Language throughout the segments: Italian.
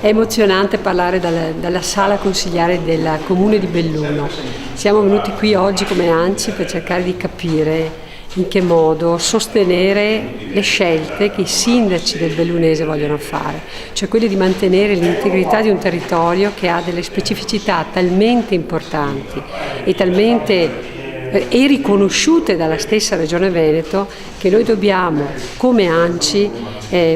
È emozionante parlare dalla sala consigliare del Comune di Belluno. Siamo venuti qui oggi come ANCI per cercare di capire in che modo sostenere le scelte che i sindaci del bellunese vogliono fare, cioè quelle di mantenere l'integrità di un territorio che ha delle specificità talmente importanti e riconosciute dalla stessa Regione Veneto, che noi dobbiamo come ANCI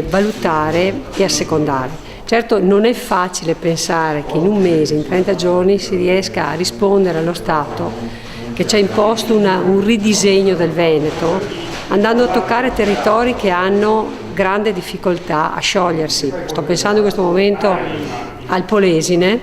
valutare e assecondare. Certo, non è facile pensare che in un mese, in 30 giorni, si riesca a rispondere allo Stato che ci ha imposto un ridisegno del Veneto, andando a toccare territori che hanno grande difficoltà a sciogliersi. Sto pensando in questo momento al Polesine,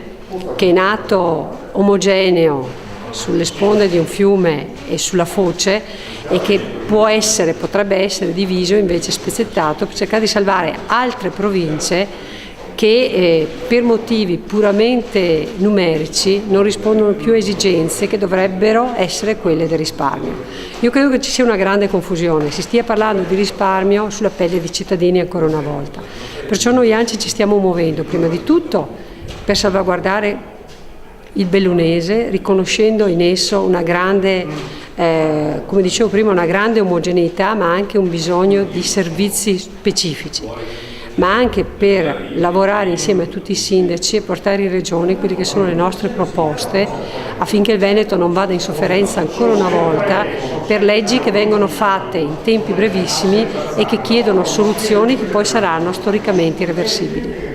che è nato omogeneo sulle sponde di un fiume e sulla foce e che potrebbe essere diviso, invece spezzettato, per cercare di salvare altre province che per motivi puramente numerici non rispondono più a esigenze che dovrebbero essere quelle del risparmio. Io credo che ci sia una grande confusione, si stia parlando di risparmio sulla pelle dei cittadini ancora una volta. Perciò noi ANCI ci stiamo muovendo, prima di tutto per salvaguardare il bellunese, riconoscendo in esso una grande, come dicevo prima, una grande omogeneità, ma anche un bisogno di servizi specifici, ma anche per lavorare insieme a tutti i sindaci e portare in Regione quelle che sono le nostre proposte affinché il Veneto non vada in sofferenza ancora una volta per leggi che vengono fatte in tempi brevissimi e che chiedono soluzioni che poi saranno storicamente irreversibili.